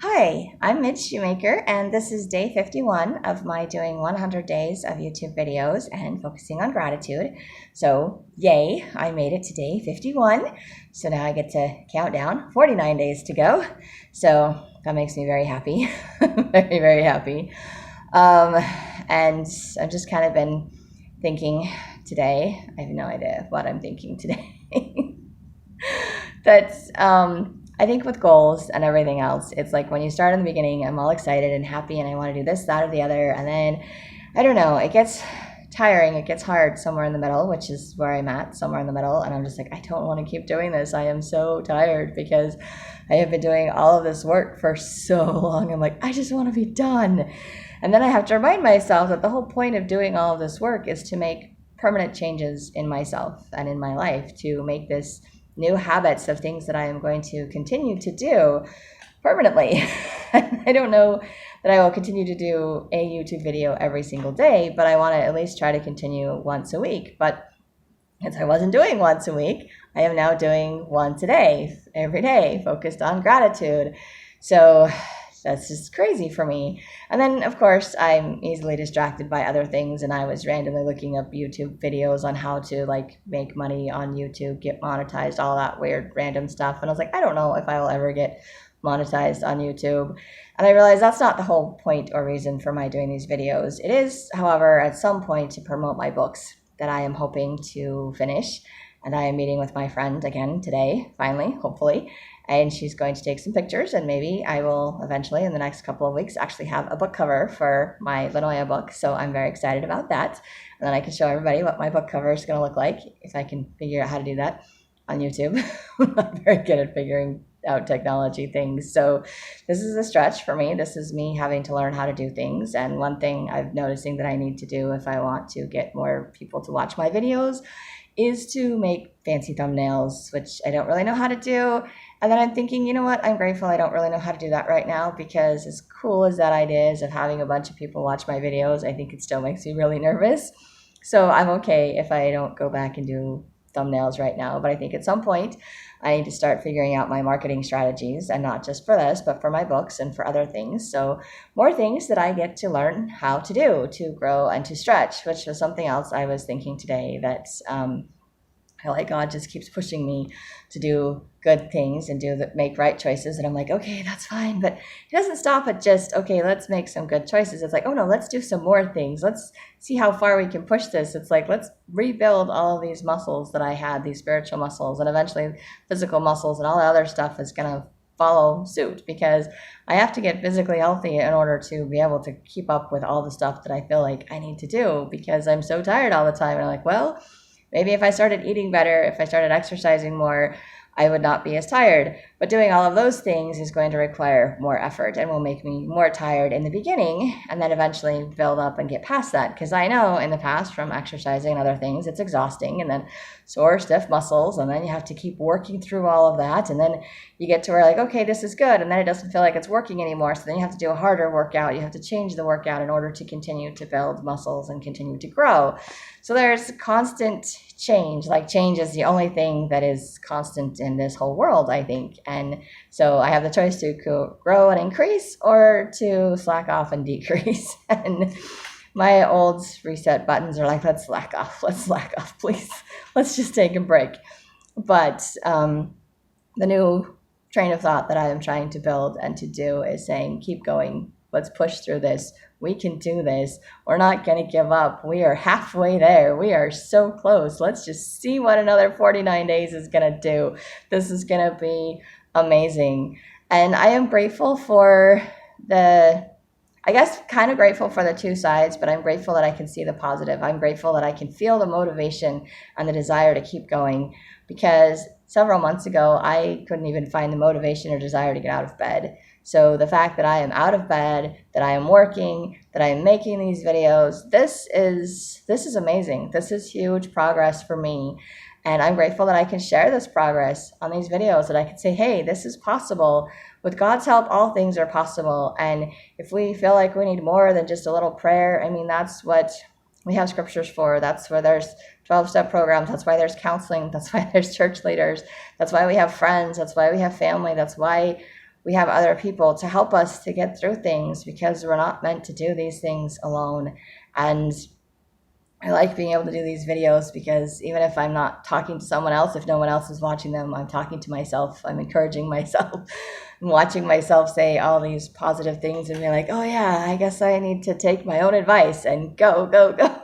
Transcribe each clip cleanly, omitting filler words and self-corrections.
Hi, I'm Midge Shoemaker, and this is day 51 of my doing 100 days of YouTube videos and focusing on gratitude. So, yay, I made it to day 51. So now I get to count down 49 days to go. So that makes me very happy, very, very happy. And I've just kind of been thinking today, I have no idea what I'm thinking today. But I think with goals and everything else, it's like when you start in the beginning, I'm all excited and happy and I want to do this, that, or the other. And then, I don't know, it gets tiring. It gets hard somewhere in the middle, which is where I'm at, somewhere in the middle. And I'm just like, I don't want to keep doing this. I am so tired because I have been doing all of this work for so long. I'm like, I just want to be done. And then I have to remind myself that the whole point of doing all of this work is to make permanent changes in myself and in my life, to make this new habits of things that I am going to continue to do permanently. I don't know that I will continue to do a YouTube video every single day, but I want to at least try to continue once a week. But since I wasn't doing once a week, I am now doing once a day, every day, focused on gratitude. So that's just crazy for me. And then, of course, I'm easily distracted by other things, and I was randomly looking up YouTube videos on how to make money on YouTube, get monetized, all that weird random stuff. And I was like, I don't know if I will ever get monetized on YouTube. And I realized that's not the whole point or reason for my doing these videos. It is, however, at some point to promote my books that I am hoping to finish. And I am meeting with my friend again today, finally, hopefully. And she's going to take some pictures, and maybe I will eventually, in the next couple of weeks, actually have a book cover for my Lanoya book. So I'm very excited about that. And then I can show everybody what my book cover is going to look like if I can figure out how to do that on YouTube. I'm not very good at figuring out technology things. So this is a stretch for me. This is me having to learn how to do things. And one thing I'm noticing that I need to do if I want to get more people to watch my videos is to make fancy thumbnails, which I don't really know how to do. And then I'm thinking, you know what? I'm grateful I don't really know how to do that right now, because as cool as that idea is of having a bunch of people watch my videos, I think it still makes me really nervous. So I'm okay if I don't go back and do thumbnails right now. But I think at some point I need to start figuring out my marketing strategies, and not just for this, but for my books and for other things. So more things that I get to learn how to do to grow and to stretch, which was something else I was thinking today, that I feel like God just keeps pushing me to do good things and make right choices. And I'm like, okay, that's fine. But He doesn't stop at just, okay, let's make some good choices. It's like, oh no, let's do some more things. Let's see how far we can push this. It's like, let's rebuild all of these muscles that I had, these spiritual muscles, and eventually physical muscles, and all the other stuff is going to follow suit, because I have to get physically healthy in order to be able to keep up with all the stuff that I feel like I need to do, because I'm so tired all the time. And I'm like, well, maybe if I started eating better, if I started exercising more, I would not be as tired. But doing all of those things is going to require more effort and will make me more tired in the beginning, and then eventually build up and get past that. Because I know in the past from exercising and other things, it's exhausting, and then sore, stiff muscles, and then you have to keep working through all of that. And then you get to where like, okay, this is good. And then it doesn't feel like it's working anymore. So then you have to do a harder workout. You have to change the workout in order to continue to build muscles and continue to grow. So there's constant change. Like, change is the only thing that is constant in this whole world, I think. And so I have the choice to grow and increase, or to slack off and decrease. And my old reset buttons are like, let's slack off, please. Let's just take a break. But the new train of thought that I am trying to build and to do is saying, keep going. Let's push through this. We can do this. We're not going to give up. We are halfway there. We are so close. Let's just see what another 49 days is going to do. This is going to be amazing. And I am grateful for kind of grateful for the two sides, but I'm grateful that I can see the positive. I'm grateful that I can feel the motivation and the desire to keep going, because several months ago, I couldn't even find the motivation or desire to get out of bed. So the fact that I am out of bed, that I am working, that I am making these videos, this is amazing. This is huge progress for me. And I'm grateful that I can share this progress on these videos, that I can say, hey, this is possible. With God's help, all things are possible. And if we feel like we need more than just a little prayer, I mean, that's what we have scriptures for. That's where there's 12-step programs. That's why there's counseling. That's why there's church leaders. That's why we have friends. That's why we have family. That's why we have other people to help us to get through things, because we're not meant to do these things alone. And I like being able to do these videos because even if I'm not talking to someone else, if no one else is watching them, I'm talking to myself. I'm encouraging myself. I'm watching myself say all these positive things and be like, oh yeah, I guess I need to take my own advice and go, go, go.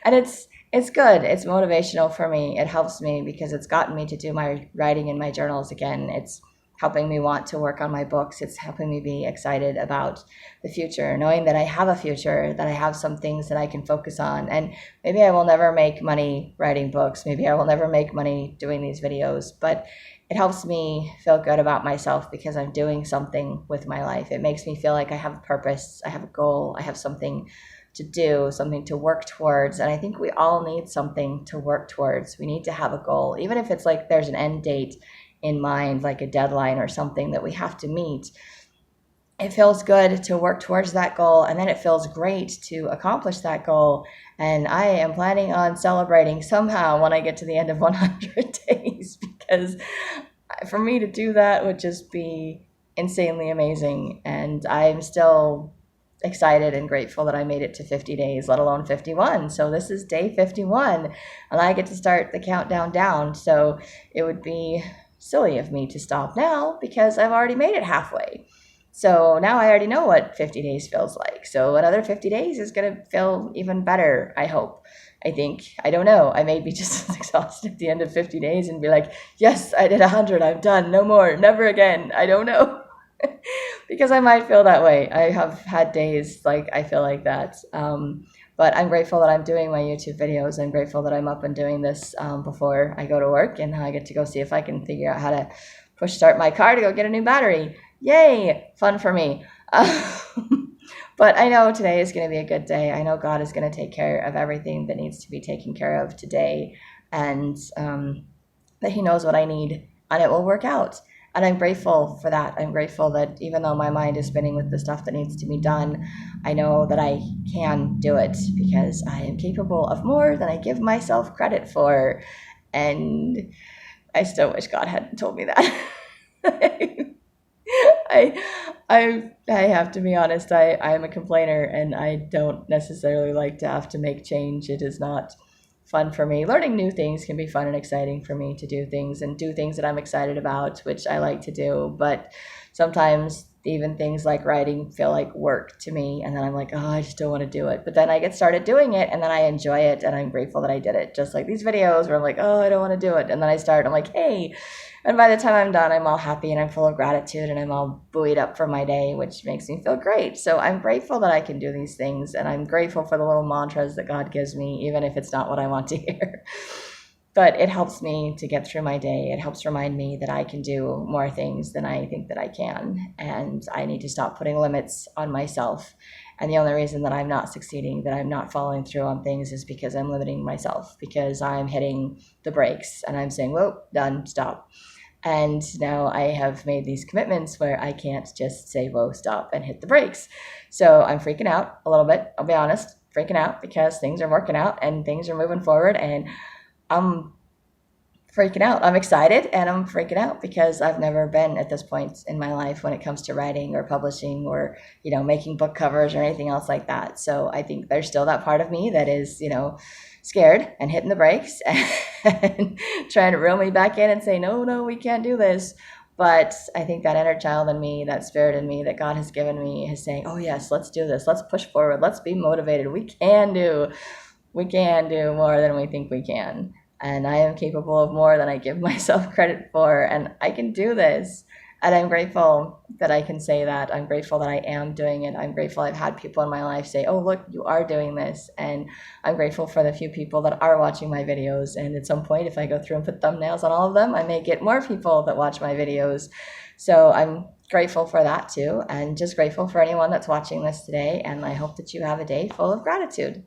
And it's good. It's motivational for me. It helps me because it's gotten me to do my writing in my journals again. It's helping me want to work on my books. It's helping me be excited about the future, knowing that I have a future, that I have some things that I can focus on. And maybe I will never make money writing books. Maybe I will never make money doing these videos, but it helps me feel good about myself because I'm doing something with my life. It makes me feel like I have a purpose, I have a goal, I have something to do, something to work towards. And I think we all need something to work towards. We need to have a goal, even if it's like there's an end date in mind, like a deadline or something that we have to meet. It feels good to work towards that goal, and then it feels great to accomplish that goal. And I am planning on celebrating somehow when I get to the end of 100 days, because for me to do that would just be insanely amazing. And I'm still excited and grateful that I made it to 50 days, let alone 51. So this is day 51, and I get to start the countdown down. So it would be silly of me to stop now because I've already made it halfway. So now I already know what 50 days feels like. So another 50 days is going to feel even better, I hope. I think. I don't know. I may be just as exhausted at the end of 50 days and be like, yes, I did 100. I'm done. No more. Never again. I don't know. Because I might feel that way. I have had days like I feel like that. But I'm grateful that I'm doing my YouTube videos. I'm grateful that I'm up and doing this before I go to work, and I get to go see if I can figure out how to push start my car to go get a new battery. Yay! Fun for me. But I know today is going to be a good day. I know God is going to take care of everything that needs to be taken care of today, and that He knows what I need, and it will work out. And I'm grateful for that. I'm grateful that even though my mind is spinning with the stuff that needs to be done, I know that I can do it because I am capable of more than I give myself credit for. And I still wish God hadn't told me that. I have to be honest, I'm a complainer, and I don't necessarily like to have to make change. It is not fun for me. Learning new things can be fun and exciting for me to do things and do things that I'm excited about, which I like to do. But sometimes even things like writing feel like work to me, and then I'm like, oh, I just don't want to do it. But then I get started doing it, and then I enjoy it, and I'm grateful that I did it. Just like these videos where I'm like, oh, I don't want to do it. And then I start, I'm like, hey. And by the time I'm done, I'm all happy and I'm full of gratitude and I'm all buoyed up for my day, which makes me feel great. So I'm grateful that I can do these things, and I'm grateful for the little mantras that God gives me, even if it's not what I want to hear. But it helps me to get through my day. It helps remind me that I can do more things than I think that I can. And I need to stop putting limits on myself. And the only reason that I'm not succeeding, that I'm not following through on things, is because I'm limiting myself, because I'm hitting the brakes and I'm saying, whoa, done, stop. And now I have made these commitments where I can't just say, whoa, stop, and hit the brakes. So I'm freaking out a little bit, I'll be honest, freaking out because things are working out and things are moving forward, and I'm freaking out. I'm excited and I'm freaking out because I've never been at this point in my life when it comes to writing or publishing or, making book covers or anything else like that. So I think there's still that part of me that is, scared and hitting the brakes and trying to reel me back in and say, no, we can't do this. But I think that inner child in me, that spirit in me that God has given me is saying, oh yes, let's do this. Let's push forward. Let's be motivated. We can do more than we think we can. And I am capable of more than I give myself credit for. And I can do this. And I'm grateful that I can say that. I'm grateful that I am doing it. I'm grateful I've had people in my life say, oh, look, you are doing this. And I'm grateful for the few people that are watching my videos. And at some point, if I go through and put thumbnails on all of them, I may get more people that watch my videos. So I'm grateful for that too. And just grateful for anyone that's watching this today. And I hope that you have a day full of gratitude.